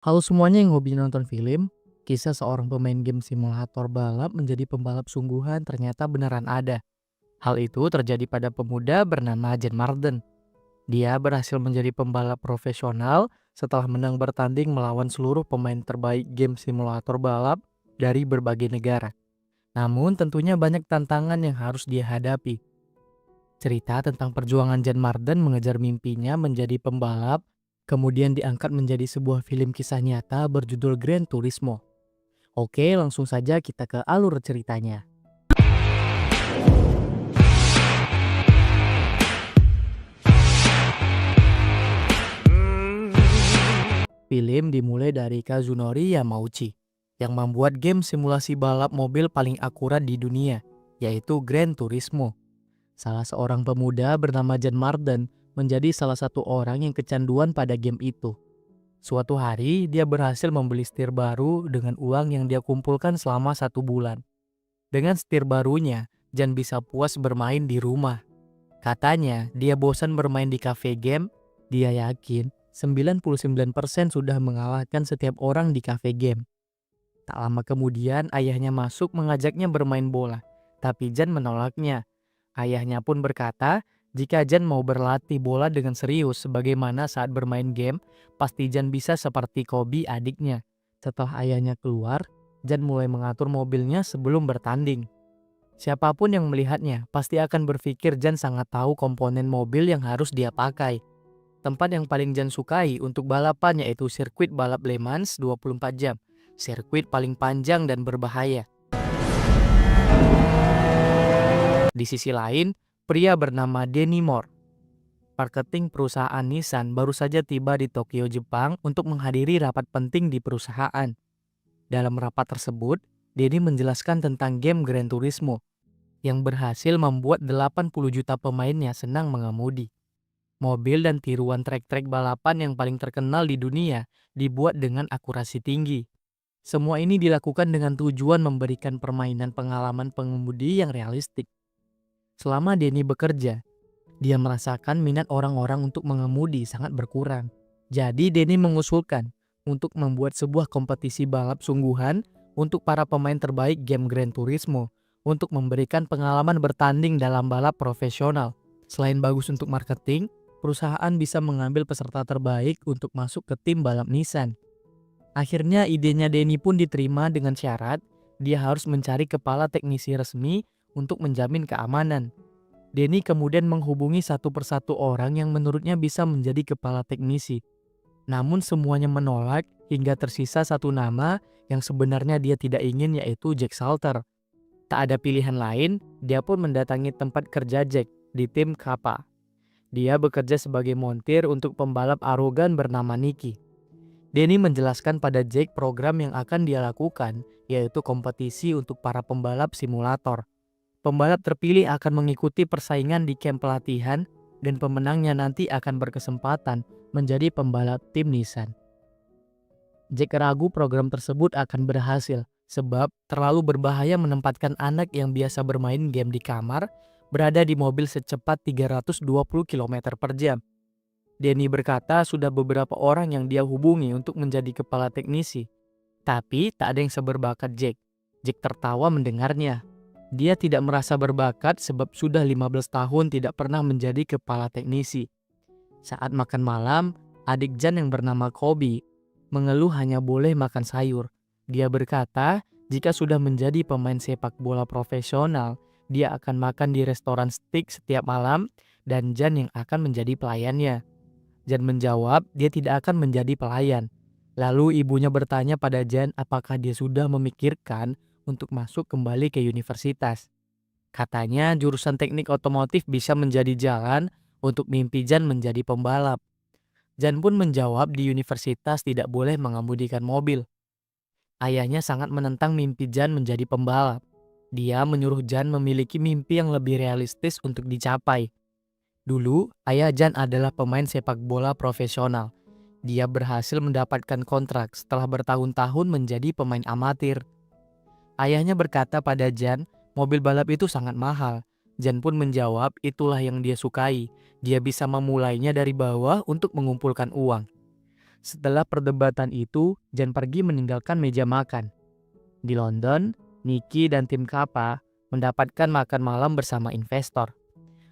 Halo semuanya yang hobi nonton film, kisah seorang pemain game simulator balap menjadi pembalap sungguhan ternyata beneran ada. Hal itu terjadi pada pemuda bernama Jen Marden. Dia berhasil menjadi pembalap profesional setelah menang bertanding melawan seluruh pemain terbaik game simulator balap dari berbagai negara. Namun tentunya banyak tantangan yang harus dia hadapi. Cerita tentang perjuangan Jan Marden mengejar mimpinya menjadi pembalap, kemudian diangkat menjadi sebuah film kisah nyata berjudul Gran Turismo. Oke, langsung saja kita ke alur ceritanya. Film dimulai dari Kazunori Yamauchi, yang membuat game simulasi balap mobil paling akurat di dunia, yaitu Gran Turismo. Salah seorang pemuda bernama Jan Marden menjadi salah satu orang yang kecanduan pada game itu. Suatu hari, dia berhasil membeli setir baru dengan uang yang dia kumpulkan selama 1 bulan. Dengan setir barunya, Jan bisa puas bermain di rumah. Katanya, dia bosan bermain di cafe game. Dia yakin 99% sudah mengalahkan setiap orang di cafe game. Tak lama kemudian, ayahnya masuk mengajaknya bermain bola. Tapi Jan menolaknya. Ayahnya pun berkata, jika Jan mau berlatih bola dengan serius sebagaimana saat bermain game, pasti Jan bisa seperti Kobe adiknya. Setelah ayahnya keluar, Jan mulai mengatur mobilnya sebelum bertanding. Siapapun yang melihatnya pasti akan berpikir Jan sangat tahu komponen mobil yang harus dia pakai. Tempat yang paling Jan sukai untuk balapan yaitu sirkuit balap Le Mans 24 jam. Sirkuit paling panjang dan berbahaya. Di sisi lain, pria bernama Denny Moore, marketing perusahaan Nissan, baru saja tiba di Tokyo, Jepang untuk menghadiri rapat penting di perusahaan. Dalam rapat tersebut, Denny menjelaskan tentang game Gran Turismo yang berhasil membuat 80 juta pemainnya senang mengemudi. Mobil dan tiruan trek-trek balapan yang paling terkenal di dunia dibuat dengan akurasi tinggi. Semua ini dilakukan dengan tujuan memberikan permainan pengalaman pengemudi yang realistik. Selama Denny bekerja, dia merasakan minat orang-orang untuk mengemudi sangat berkurang. Jadi Denny mengusulkan untuk membuat sebuah kompetisi balap sungguhan untuk para pemain terbaik game Gran Turismo untuk memberikan pengalaman bertanding dalam balap profesional. Selain bagus untuk marketing, perusahaan bisa mengambil peserta terbaik untuk masuk ke tim balap Nissan. Akhirnya idenya Denny pun diterima dengan syarat dia harus mencari kepala teknisi resmi untuk menjamin keamanan. Denny kemudian menghubungi satu persatu orang yang menurutnya bisa menjadi kepala teknisi. Namun semuanya menolak hingga tersisa satu nama yang sebenarnya dia tidak ingin, yaitu Jack Salter. Tak ada pilihan lain, dia pun mendatangi tempat kerja Jack di tim Kappa. Dia bekerja sebagai montir untuk pembalap arogan bernama Nicky. Denny menjelaskan pada Jack program yang akan dia lakukan, yaitu kompetisi untuk para pembalap simulator. Pembalap terpilih akan mengikuti persaingan di camp pelatihan dan pemenangnya nanti akan berkesempatan menjadi pembalap tim Nissan. Jack ragu program tersebut akan berhasil sebab terlalu berbahaya menempatkan anak yang biasa bermain game di kamar berada di mobil secepat 320 km per jam. Denny berkata sudah beberapa orang yang dia hubungi untuk menjadi kepala teknisi. Tapi tak ada yang seberbakat Jack. Jack tertawa mendengarnya. Dia tidak merasa berbakat sebab sudah 15 tahun tidak pernah menjadi kepala teknisi. Saat makan malam, adik Jan yang bernama Kobe mengeluh hanya boleh makan sayur. Dia berkata jika sudah menjadi pemain sepak bola profesional, dia akan makan di restoran steak setiap malam dan Jan yang akan menjadi pelayannya. Jan menjawab dia tidak akan menjadi pelayan. Lalu ibunya bertanya pada Jan apakah dia sudah memikirkan untuk masuk kembali ke universitas. Katanya jurusan teknik otomotif bisa menjadi jalan untuk mimpi Jan menjadi pembalap. Jan pun menjawab di universitas tidak boleh mengemudikan mobil. Ayahnya sangat menentang mimpi Jan menjadi pembalap. Dia menyuruh Jan memiliki mimpi yang lebih realistis untuk dicapai. Dulu, ayah Jan adalah pemain sepak bola profesional. Dia berhasil mendapatkan kontrak setelah bertahun-tahun menjadi pemain amatir. Ayahnya berkata pada Jan, mobil balap itu sangat mahal. Jan pun menjawab itulah yang dia sukai. Dia bisa memulainya dari bawah untuk mengumpulkan uang. Setelah perdebatan itu, Jan pergi meninggalkan meja makan. Di London, Nicky dan tim Kappa mendapatkan makan malam bersama investor.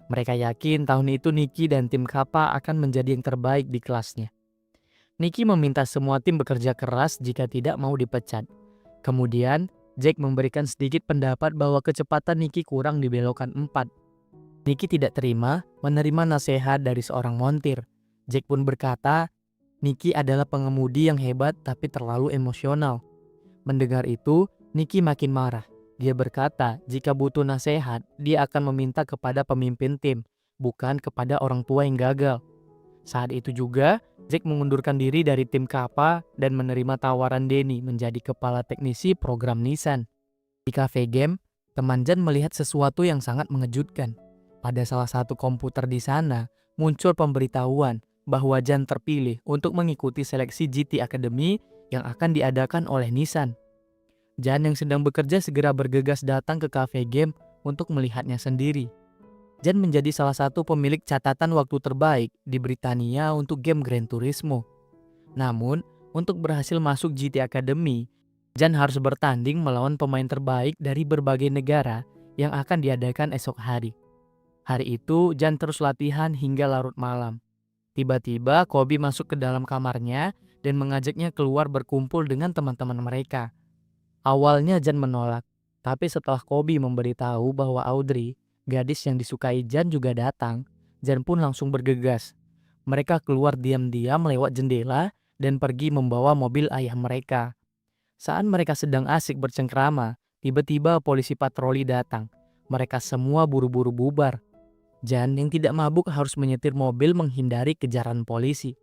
Mereka yakin tahun itu Nicky dan tim Kappa akan menjadi yang terbaik di kelasnya. Nicky meminta semua tim bekerja keras jika tidak mau dipecat. Kemudian, Jack memberikan sedikit pendapat bahwa kecepatan Nicky kurang di belokan 4. Nicky tidak terima menerima nasihat dari seorang montir. Jack pun berkata, Nicky adalah pengemudi yang hebat tapi terlalu emosional. Mendengar itu, Nicky makin marah. Dia berkata, jika butuh nasihat, dia akan meminta kepada pemimpin tim, bukan kepada orang tua yang gagal. Saat itu juga, Jack mengundurkan diri dari tim Kappa dan menerima tawaran Denny menjadi kepala teknisi program Nissan. Di cafe game, teman Jan melihat sesuatu yang sangat mengejutkan. Pada salah satu komputer di sana, muncul pemberitahuan bahwa Jan terpilih untuk mengikuti seleksi GT Academy yang akan diadakan oleh Nissan. Jan yang sedang bekerja segera bergegas datang ke cafe game untuk melihatnya sendiri. Jan menjadi salah satu pemilik catatan waktu terbaik di Britania untuk game Gran Turismo. Namun, untuk berhasil masuk GT Academy, Jan harus bertanding melawan pemain terbaik dari berbagai negara yang akan diadakan esok hari. Hari itu, Jan terus latihan hingga larut malam. Tiba-tiba, Kobe masuk ke dalam kamarnya dan mengajaknya keluar berkumpul dengan teman-teman mereka. Awalnya Jan menolak, tapi setelah Kobe memberitahu bahwa Audrey, gadis yang disukai Jan juga datang, Jan pun langsung bergegas. Mereka keluar diam-diam lewat jendela dan pergi membawa mobil ayah mereka. Saat mereka sedang asik bercengkrama, tiba-tiba polisi patroli datang. Mereka semua buru-buru bubar. Jan yang tidak mabuk harus menyetir mobil menghindari kejaran polisi.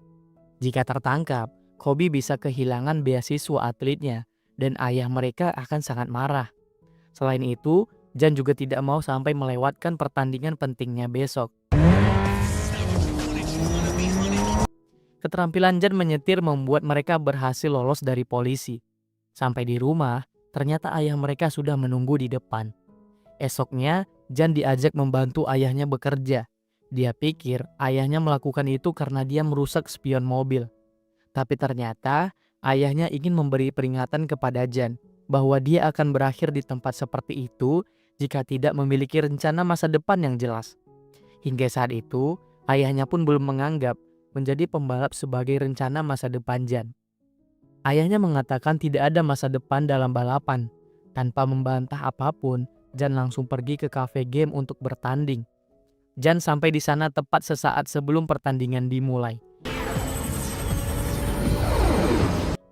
Jika tertangkap, Kobe bisa kehilangan beasiswa atletnya dan ayah mereka akan sangat marah. Selain itu, Jan juga tidak mau sampai melewatkan pertandingan pentingnya besok. Keterampilan Jan menyetir membuat mereka berhasil lolos dari polisi. Sampai di rumah, ternyata ayah mereka sudah menunggu di depan. Esoknya, Jan diajak membantu ayahnya bekerja. Dia pikir ayahnya melakukan itu karena dia merusak spion mobil. Tapi ternyata ayahnya ingin memberi peringatan kepada Jan bahwa dia akan berakhir di tempat seperti itu jika tidak memiliki rencana masa depan yang jelas. Hingga saat itu, ayahnya pun belum menganggap menjadi pembalap sebagai rencana masa depan Jan. Ayahnya mengatakan tidak ada masa depan dalam balapan. Tanpa membantah apapun, Jan langsung pergi ke cafe game untuk bertanding. Jan sampai di sana tepat sesaat sebelum pertandingan dimulai.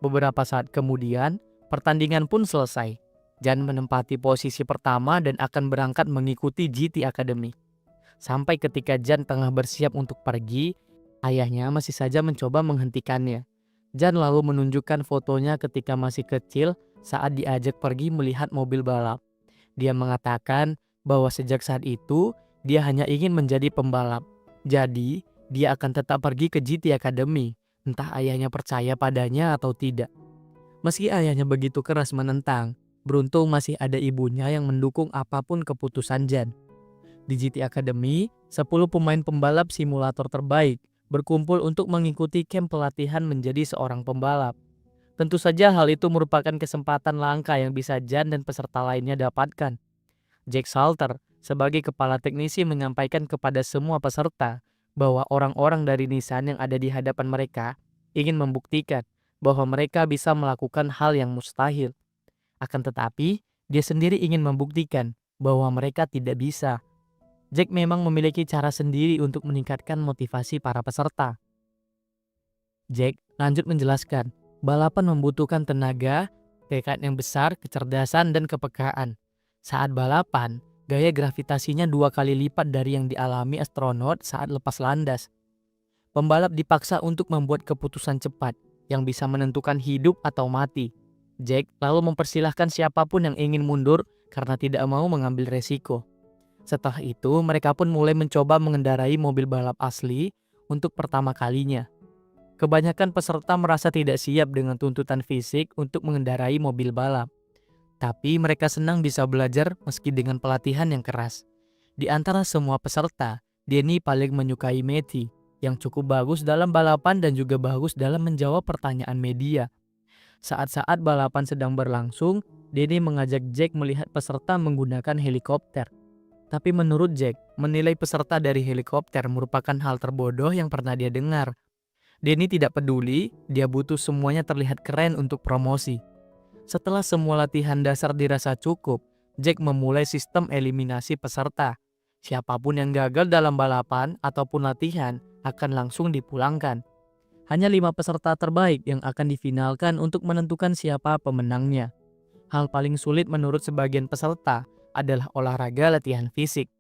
Beberapa saat kemudian, pertandingan pun selesai. Jan menempati posisi pertama dan akan berangkat mengikuti GT Academy. Sampai ketika Jan tengah bersiap untuk pergi, ayahnya masih saja mencoba menghentikannya. Jan lalu menunjukkan fotonya ketika masih kecil saat diajak pergi melihat mobil balap. Dia mengatakan bahwa sejak saat itu, dia hanya ingin menjadi pembalap. Jadi, dia akan tetap pergi ke GT Academy, entah ayahnya percaya padanya atau tidak. Meski ayahnya begitu keras menentang, beruntung masih ada ibunya yang mendukung apapun keputusan Jan. Di GT Academy, 10 pemain pembalap simulator terbaik berkumpul untuk mengikuti camp pelatihan menjadi seorang pembalap. Tentu saja hal itu merupakan kesempatan langka yang bisa Jan dan peserta lainnya dapatkan. Jack Salter sebagai kepala teknisi menyampaikan kepada semua peserta bahwa orang-orang dari Nissan yang ada di hadapan mereka ingin membuktikan bahwa mereka bisa melakukan hal yang mustahil. Akan tetapi, dia sendiri ingin membuktikan bahwa mereka tidak bisa. Jack memang memiliki cara sendiri untuk meningkatkan motivasi para peserta. Jack lanjut menjelaskan, balapan membutuhkan tenaga, tekad yang besar, kecerdasan, dan kepekaan. Saat balapan, gaya gravitasinya 2 kali lipat dari yang dialami astronot saat lepas landas. Pembalap dipaksa untuk membuat keputusan cepat yang bisa menentukan hidup atau mati. Jack lalu mempersilahkan siapapun yang ingin mundur karena tidak mau mengambil resiko. Setelah itu, mereka pun mulai mencoba mengendarai mobil balap asli untuk pertama kalinya. Kebanyakan peserta merasa tidak siap dengan tuntutan fisik untuk mengendarai mobil balap. Tapi mereka senang bisa belajar meski dengan pelatihan yang keras. Di antara semua peserta, Denny paling menyukai Matty, yang cukup bagus dalam balapan dan juga bagus dalam menjawab pertanyaan media. Saat-saat balapan sedang berlangsung, Denny mengajak Jack melihat peserta menggunakan helikopter. Tapi menurut Jack, menilai peserta dari helikopter merupakan hal terbodoh yang pernah dia dengar. Denny tidak peduli, dia butuh semuanya terlihat keren untuk promosi. Setelah semua latihan dasar dirasa cukup, Jack memulai sistem eliminasi peserta. Siapapun yang gagal dalam balapan ataupun latihan akan langsung dipulangkan. Hanya 5 peserta terbaik yang akan difinalkan untuk menentukan siapa pemenangnya. Hal paling sulit menurut sebagian peserta adalah olahraga latihan fisik.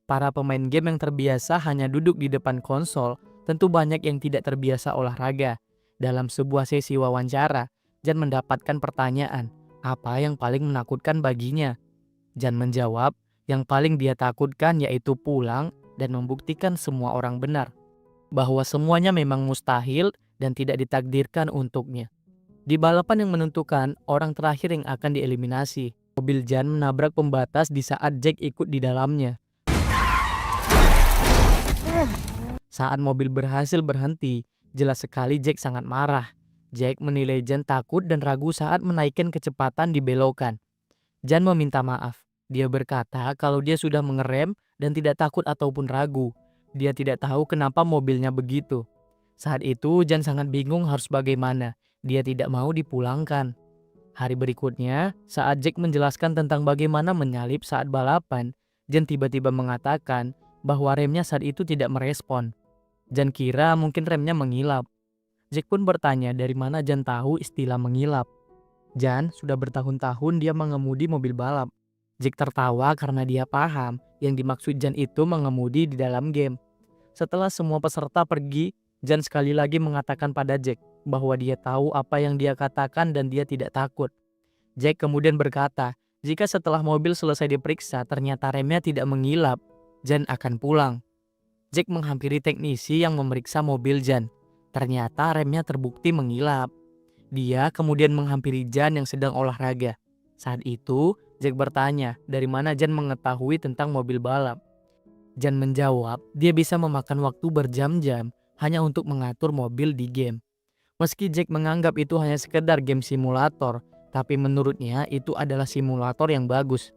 Para pemain game yang terbiasa hanya duduk di depan konsol, tentu banyak yang tidak terbiasa olahraga. Dalam sebuah sesi wawancara, Jan mendapatkan pertanyaan, apa yang paling menakutkan baginya? Jan menjawab, yang paling dia takutkan yaitu pulang dan membuktikan semua orang benar. Bahwa semuanya memang mustahil dan tidak ditakdirkan untuknya. Di balapan yang menentukan, orang terakhir yang akan dieliminasi. Mobil Jan menabrak pembatas di saat Jack ikut di dalamnya. Saat mobil berhasil berhenti, jelas sekali Jack sangat marah. Jack menilai Jan takut dan ragu saat menaikkan kecepatan di belokan. Jan meminta maaf. Dia berkata kalau dia sudah mengerem dan tidak takut ataupun ragu. Dia tidak tahu kenapa mobilnya begitu. Saat itu Jan sangat bingung harus bagaimana. Dia tidak mau dipulangkan. Hari berikutnya, saat Jack menjelaskan tentang bagaimana menyalip saat balapan, Jan tiba-tiba mengatakan bahwa remnya saat itu tidak merespon. Jan kira mungkin remnya mengilap. Jack pun bertanya dari mana Jan tahu istilah mengilap. Jan sudah bertahun-tahun dia mengemudi mobil balap. Jack tertawa karena dia paham yang dimaksud Jan itu mengemudi di dalam game. Setelah semua peserta pergi, Jan sekali lagi mengatakan pada Jack bahwa dia tahu apa yang dia katakan dan dia tidak takut. Jack kemudian berkata, jika setelah mobil selesai diperiksa ternyata remnya tidak mengilap, Jan akan pulang. Jack menghampiri teknisi yang memeriksa mobil Jan. Ternyata remnya terbukti mengilap. Dia kemudian menghampiri Jan yang sedang olahraga. Saat itu, Jack bertanya dari mana Jan mengetahui tentang mobil balap. Jan menjawab, dia bisa memakan waktu berjam-jam hanya untuk mengatur mobil di game. Meski Jack menganggap itu hanya sekedar game simulator, tapi menurutnya itu adalah simulator yang bagus.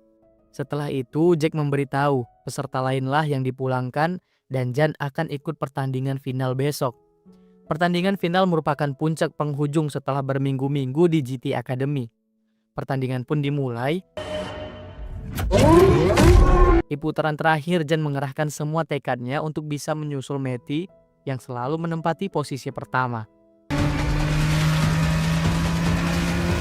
Setelah itu, Jack memberitahu peserta lainlah yang dipulangkan dan Jan akan ikut pertandingan final besok. Pertandingan final merupakan puncak penghujung setelah berminggu-minggu di GT Academy. Pertandingan pun dimulai. Di putaran terakhir, Jan mengerahkan semua tekadnya untuk bisa menyusul Matty yang selalu menempati posisi pertama.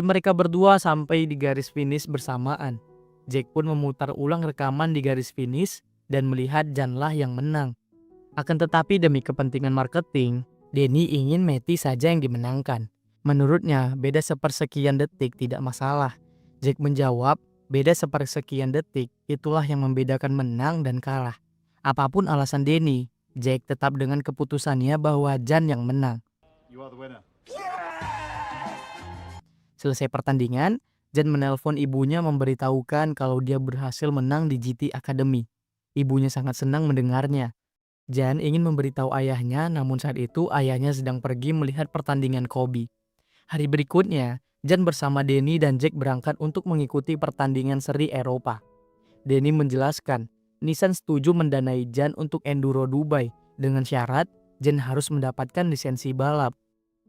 Mereka berdua sampai di garis finish bersamaan. Jack pun memutar ulang rekaman di garis finish dan melihat Janlah yang menang. Akan tetapi demi kepentingan marketing, Denny ingin Matty saja yang dimenangkan. Menurutnya, beda sepersekian detik tidak masalah. Jack menjawab, beda sepersekian detik itulah yang membedakan menang dan kalah. Apapun alasan Denny, Jack tetap dengan keputusannya bahwa Jan yang menang. Selesai pertandingan, Jan menelpon ibunya memberitahukan kalau dia berhasil menang di GT Academy. Ibunya sangat senang mendengarnya. Jan ingin memberitahu ayahnya, namun saat itu ayahnya sedang pergi melihat pertandingan Kobe. Hari berikutnya, Jan bersama Denny dan Jack berangkat untuk mengikuti pertandingan seri Eropa. Denny menjelaskan, Nissan setuju mendanai Jan untuk Enduro Dubai dengan syarat Jan harus mendapatkan lisensi balap.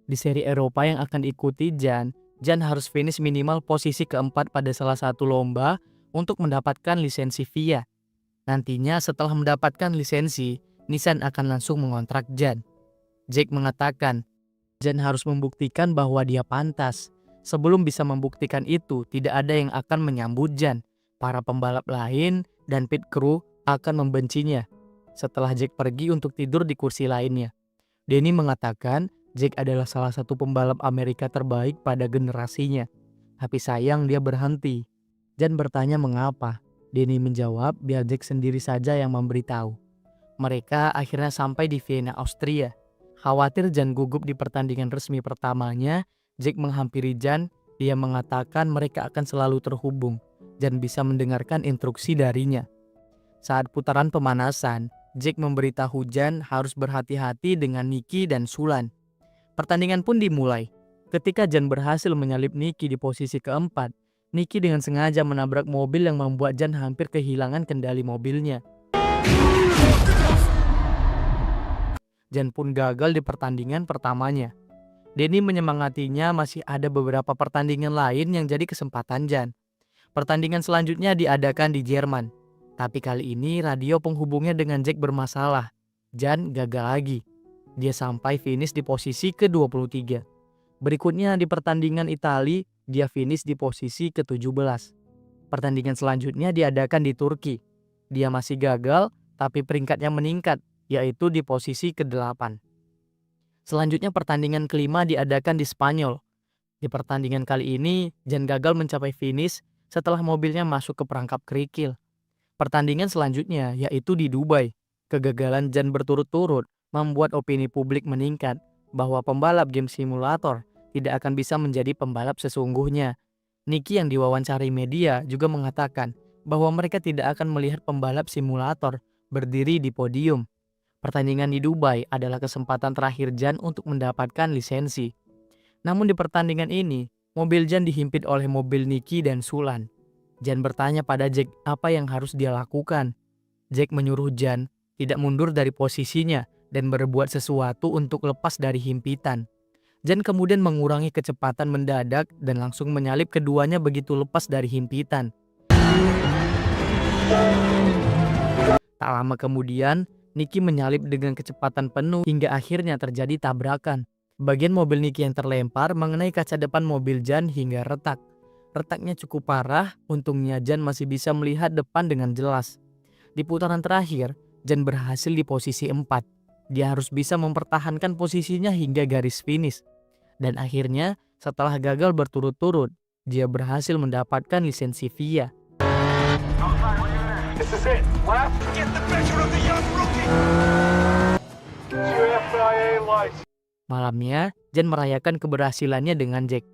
Di seri Eropa yang akan diikuti Jan harus finish minimal posisi keempat pada salah satu lomba untuk mendapatkan lisensi FIA. Nantinya setelah mendapatkan lisensi, Nissan akan langsung mengontrak Jan. Jack mengatakan, Jan harus membuktikan bahwa dia pantas. Sebelum bisa membuktikan itu, tidak ada yang akan menyambut Jan. Para pembalap lain dan pit crew akan membencinya. Setelah Jack pergi untuk tidur di kursi lainnya, Denny mengatakan Jack adalah salah satu pembalap Amerika terbaik pada generasinya. Tapi sayang dia berhenti. Jan bertanya mengapa. Denny menjawab biar Jack sendiri saja yang memberitahu. Mereka akhirnya sampai di Vienna, Austria. Khawatir Jan gugup di pertandingan resmi pertamanya, Jack menghampiri Jan. Dia mengatakan mereka akan selalu terhubung. Jan bisa mendengarkan instruksi darinya. Saat putaran pemanasan, Jack memberitahu Jan harus berhati-hati dengan Nicky dan Sulan. Pertandingan pun dimulai. Ketika Jan berhasil menyalip Nicky di posisi keempat, Nicky dengan sengaja menabrak mobil yang membuat Jan hampir kehilangan kendali mobilnya. Jan pun gagal di pertandingan pertamanya. Denny menyemangatinya masih ada beberapa pertandingan lain yang jadi kesempatan Jan. Pertandingan selanjutnya diadakan di Jerman. Tapi kali ini radio penghubungnya dengan Jack bermasalah. Jan gagal lagi. Dia sampai finish di posisi ke-23. Berikutnya di pertandingan Italia, dia finish di posisi ke-17. Pertandingan selanjutnya diadakan di Turki. Dia masih gagal, tapi peringkatnya meningkat, yaitu di posisi ke-8. Selanjutnya pertandingan kelima diadakan di Spanyol. Di pertandingan kali ini, Jan gagal mencapai finish setelah mobilnya masuk ke perangkap kerikil. Pertandingan selanjutnya yaitu di Dubai. Kegagalan Jan berturut-turut membuat opini publik meningkat bahwa pembalap game simulator tidak akan bisa menjadi pembalap sesungguhnya. Nicky yang diwawancari media juga mengatakan bahwa mereka tidak akan melihat pembalap simulator berdiri di podium. Pertandingan di Dubai adalah kesempatan terakhir Jan untuk mendapatkan lisensi. Namun di pertandingan ini, mobil Jan dihimpit oleh mobil Nicky dan Sulan. Jan bertanya pada Jack apa yang harus dia lakukan. Jack menyuruh Jan tidak mundur dari posisinya dan berbuat sesuatu untuk lepas dari himpitan. Jan kemudian mengurangi kecepatan mendadak dan langsung menyalip keduanya begitu lepas dari himpitan. Tak lama kemudian, Nicky menyalip dengan kecepatan penuh hingga akhirnya terjadi tabrakan. Bagian mobil Nicky yang terlempar mengenai kaca depan mobil Jan hingga retak. Retaknya cukup parah, untungnya Jan masih bisa melihat depan dengan jelas. Di putaran terakhir, Jan berhasil di posisi 4. Dia harus bisa mempertahankan posisinya hingga garis finish. Dan akhirnya, setelah gagal berturut-turut, dia berhasil mendapatkan lisensi FIA. Malamnya, Jan merayakan keberhasilannya dengan Jack.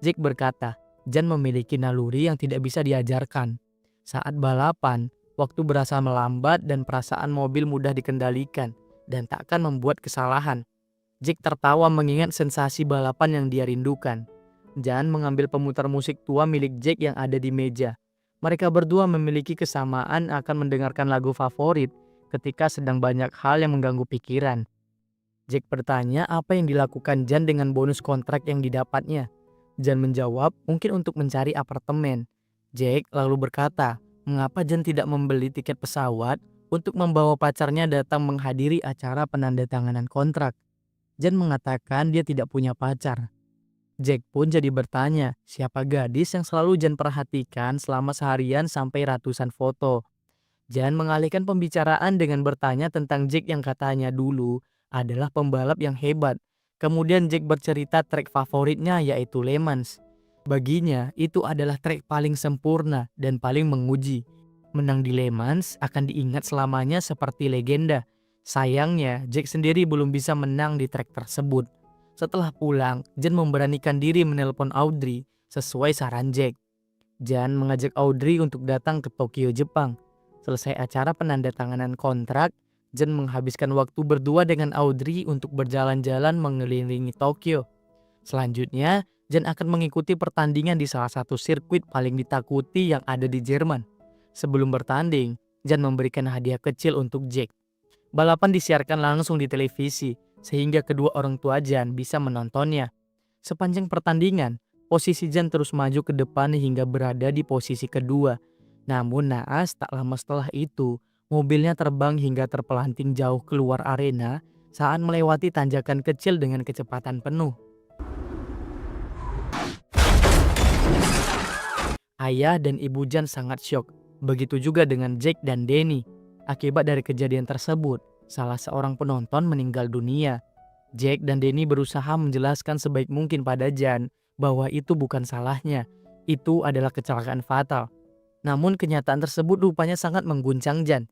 Jack berkata, Jan memiliki naluri yang tidak bisa diajarkan. Saat balapan, waktu berasa melambat dan perasaan mobil mudah dikendalikan dan takkan membuat kesalahan. Jack tertawa mengingat sensasi balapan yang dia rindukan. Jan mengambil pemutar musik tua milik Jack yang ada di meja. Mereka berdua memiliki kesamaan akan mendengarkan lagu favorit ketika sedang banyak hal yang mengganggu pikiran. Jack bertanya apa yang dilakukan Jan dengan bonus kontrak yang didapatnya. Jan menjawab mungkin untuk mencari apartemen. Jack lalu berkata, mengapa Jan tidak membeli tiket pesawat untuk membawa pacarnya datang menghadiri acara penandatanganan kontrak. Jan mengatakan dia tidak punya pacar. Jack pun jadi bertanya siapa gadis yang selalu Jan perhatikan selama seharian sampai ratusan foto. Jan mengalihkan pembicaraan dengan bertanya tentang Jack yang katanya dulu adalah pembalap yang hebat. Kemudian Jack bercerita trek favoritnya yaitu Le Mans. Baginya itu adalah trek paling sempurna dan paling menguji. Menang di Le Mans akan diingat selamanya seperti legenda. Sayangnya Jack sendiri belum bisa menang di trek tersebut. Setelah pulang, Jan memberanikan diri menelpon Audrey sesuai saran Jack. Jan mengajak Audrey untuk datang ke Tokyo, Jepang. Selesai acara penandatanganan kontrak, Jan menghabiskan waktu berdua dengan Audrey untuk berjalan-jalan mengelilingi Tokyo. Selanjutnya, Jan akan mengikuti pertandingan di salah satu sirkuit paling ditakuti yang ada di Jerman. Sebelum bertanding, Jan memberikan hadiah kecil untuk Jack. Balapan disiarkan langsung di televisi, sehingga kedua orang tua Jan bisa menontonnya. Sepanjang pertandingan, posisi Jan terus maju ke depan hingga berada di posisi kedua. Namun naas tak lama setelah itu, mobilnya terbang hingga terpelanting jauh keluar arena saat melewati tanjakan kecil dengan kecepatan penuh. Ayah dan ibu Jan sangat syok, begitu juga dengan Jack dan Denny. Akibat dari kejadian tersebut, salah seorang penonton meninggal dunia. Jack dan Denny berusaha menjelaskan sebaik mungkin pada Jan bahwa itu bukan salahnya. Itu adalah kecelakaan fatal. Namun kenyataan tersebut rupanya sangat mengguncang Jan.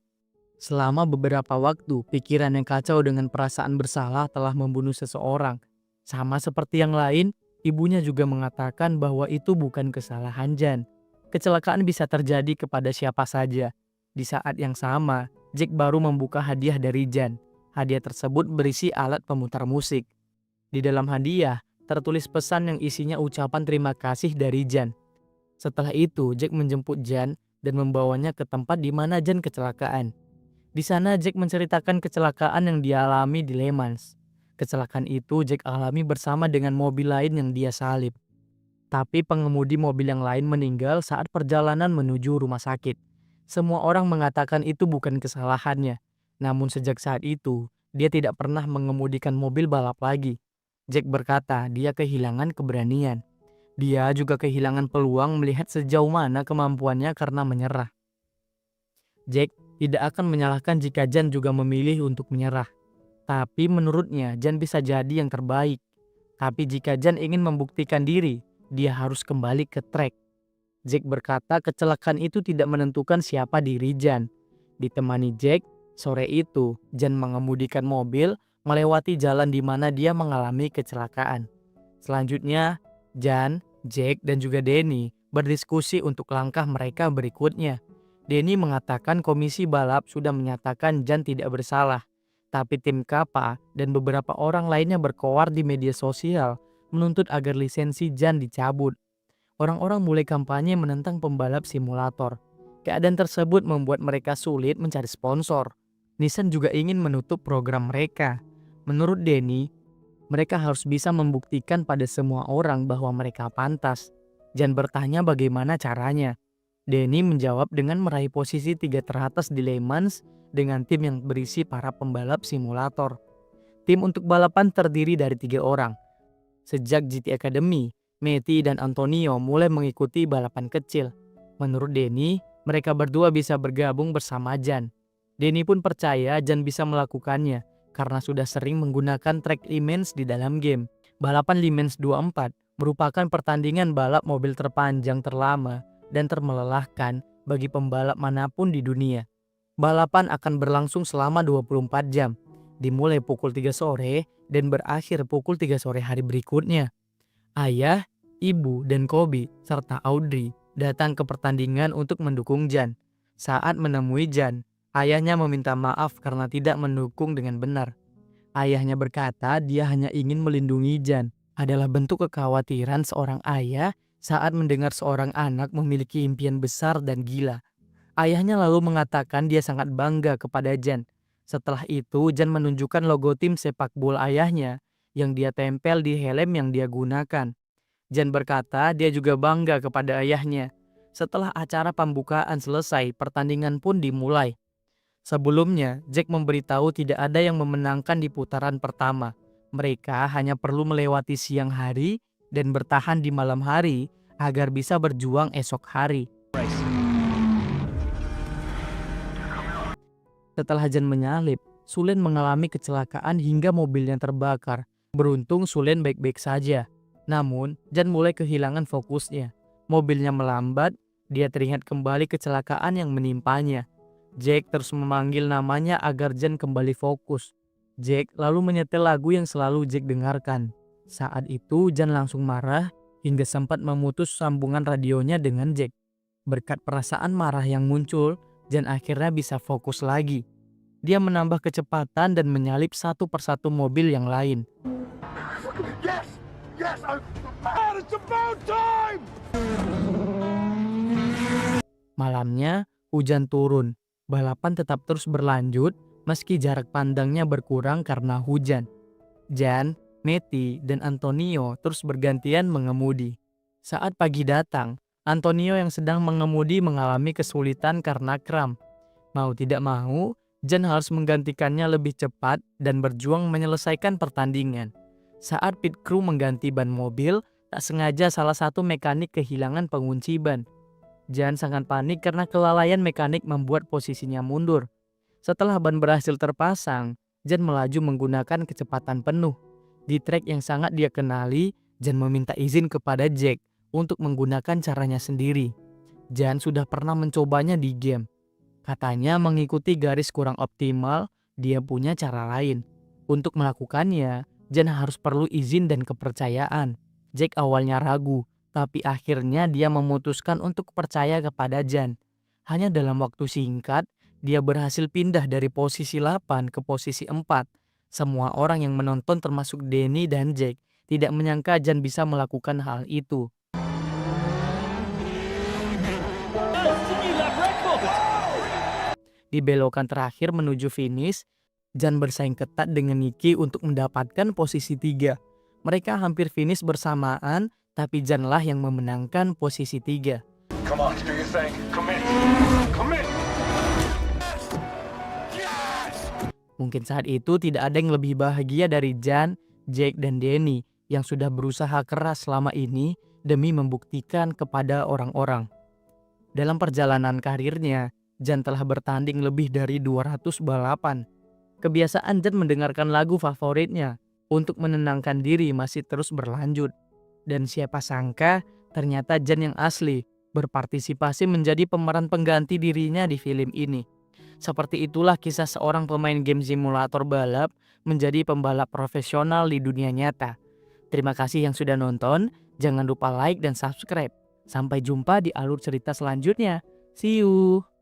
Selama beberapa waktu, pikiran yang kacau dengan perasaan bersalah telah membunuh seseorang. Sama seperti yang lain, ibunya juga mengatakan bahwa itu bukan kesalahan Jan. Kecelakaan bisa terjadi kepada siapa saja. Di saat yang sama, Jack baru membuka hadiah dari Jan. Hadiah tersebut berisi alat pemutar musik. Di dalam hadiah, tertulis pesan yang isinya ucapan terima kasih dari Jan. Setelah itu, Jack menjemput Jan dan membawanya ke tempat di mana Jan kecelakaan. Di sana, Jack menceritakan kecelakaan yang dialami di Le Mans. Kecelakaan itu Jack alami bersama dengan mobil lain yang dia salib. Tapi pengemudi mobil yang lain meninggal saat perjalanan menuju rumah sakit. Semua orang mengatakan itu bukan kesalahannya. Namun sejak saat itu, dia tidak pernah mengemudikan mobil balap lagi. Jack berkata dia kehilangan keberanian. Dia juga kehilangan peluang melihat sejauh mana kemampuannya karena menyerah. Jack tidak akan menyalahkan jika Jan juga memilih untuk menyerah. Tapi menurutnya Jan bisa jadi yang terbaik. Tapi jika Jan ingin membuktikan diri, dia harus kembali ke trek. Jack berkata kecelakaan itu tidak menentukan siapa diri Jan. Ditemani Jack, sore itu Jan mengemudikan mobil melewati jalan di mana dia mengalami kecelakaan. Selanjutnya, Jan, Jack, dan juga Danny berdiskusi untuk langkah mereka berikutnya. Danny mengatakan komisi balap sudah menyatakan Jan tidak bersalah. Tapi tim Kappa dan beberapa orang lainnya berkoar di media sosial menuntut agar lisensi Jan dicabut. Orang-orang mulai kampanye menentang pembalap simulator. Keadaan tersebut membuat mereka sulit mencari sponsor. Nissan juga ingin menutup program mereka. Menurut Danny, mereka harus bisa membuktikan pada semua orang bahwa mereka pantas. Jan bertanya bagaimana caranya. Danny menjawab dengan meraih posisi 3 teratas di Le Mans dengan tim yang berisi para pembalap simulator. Tim untuk balapan terdiri dari 3 orang. Sejak GT Academy, Matty dan Antonio mulai mengikuti balapan kecil. Menurut Danny, mereka berdua bisa bergabung bersama Jan. Danny pun percaya Jan bisa melakukannya karena sudah sering menggunakan trek Le Mans di dalam game. Balapan Le Mans 24 merupakan pertandingan balap mobil terpanjang, terlama, dan termelelahkan bagi pembalap manapun di dunia. Balapan akan berlangsung selama 24 jam, dimulai pukul 3 sore dan berakhir pukul 3 sore hari berikutnya. Ayah, ibu, dan Kobe serta Audrey datang ke pertandingan untuk mendukung Jan. Saat menemui Jan, ayahnya meminta maaf karena tidak mendukung dengan benar. Ayahnya berkata dia hanya ingin melindungi Jan. Adalah bentuk kekhawatiran seorang ayah saat mendengar seorang anak memiliki impian besar dan gila. Ayahnya lalu mengatakan dia sangat bangga kepada Jan. Setelah itu, Jan menunjukkan logo tim sepak bola ayahnya yang dia tempel di helm yang dia gunakan. Jan berkata dia juga bangga kepada ayahnya. Setelah acara pembukaan selesai, pertandingan pun dimulai. Sebelumnya, Jack memberitahu tidak ada yang memenangkan di putaran pertama. Mereka hanya perlu melewati siang hari dan bertahan di malam hari agar bisa berjuang esok hari. Setelah Jan menyalip, Sulen mengalami kecelakaan hingga mobilnya terbakar. Beruntung Sulen baik-baik saja. Namun, Jan mulai kehilangan fokusnya. Mobilnya melambat, dia teringat kembali kecelakaan yang menimpanya. Jack terus memanggil namanya agar Jan kembali fokus. Jack lalu menyetel lagu yang selalu Jack dengarkan. Saat itu Jan langsung marah hingga sempat memutus sambungan radionya dengan Jack. Berkat perasaan marah yang muncul, Jan akhirnya bisa fokus lagi. Dia menambah kecepatan dan menyalip satu persatu mobil yang lain. Yes! Yes! It's about time! Malamnya, hujan turun. Balapan tetap terus berlanjut meski jarak pandangnya berkurang karena hujan. Jan, Matty, dan Antonio terus bergantian mengemudi. Saat pagi datang, Antonio yang sedang mengemudi mengalami kesulitan karena kram. Mau tidak mau, Jan harus menggantikannya lebih cepat dan berjuang menyelesaikan pertandingan. Saat pit crew mengganti ban mobil, tak sengaja salah satu mekanik kehilangan pengunci ban. Jan sangat panik karena kelalaian mekanik membuat posisinya mundur. Setelah ban berhasil terpasang, Jan melaju menggunakan kecepatan penuh. Di trek yang sangat dia kenali, Jan meminta izin kepada Jack untuk menggunakan caranya sendiri. Jan sudah pernah mencobanya di game. Katanya mengikuti garis kurang optimal, dia punya cara lain. Untuk melakukannya, Jan harus perlu izin dan kepercayaan. Jack awalnya ragu, tapi akhirnya dia memutuskan untuk percaya kepada Jan. Hanya dalam waktu singkat, dia berhasil pindah dari posisi 8 ke posisi 4. Semua orang yang menonton termasuk Danny dan Jack tidak menyangka Jan bisa melakukan hal itu. Di belokan terakhir menuju finish, Jan bersaing ketat dengan Nicky untuk mendapatkan posisi 3. Mereka hampir finish bersamaan, tapi Jan lah yang memenangkan posisi 3. Come on, do your thing. Commit. Commit. Mungkin saat itu tidak ada yang lebih bahagia dari Jan, Jack, dan Danny yang sudah berusaha keras selama ini demi membuktikan kepada orang-orang. Dalam perjalanan karirnya, Jan telah bertanding lebih dari 200 balapan. Kebiasaan Jan mendengarkan lagu favoritnya untuk menenangkan diri masih terus berlanjut. Dan siapa sangka ternyata Jan yang asli berpartisipasi menjadi pemeran pengganti dirinya di film ini. Seperti itulah kisah seorang pemain game simulator balap menjadi pembalap profesional di dunia nyata. Terima kasih yang sudah nonton, jangan lupa like dan subscribe. Sampai jumpa di alur cerita selanjutnya. See you!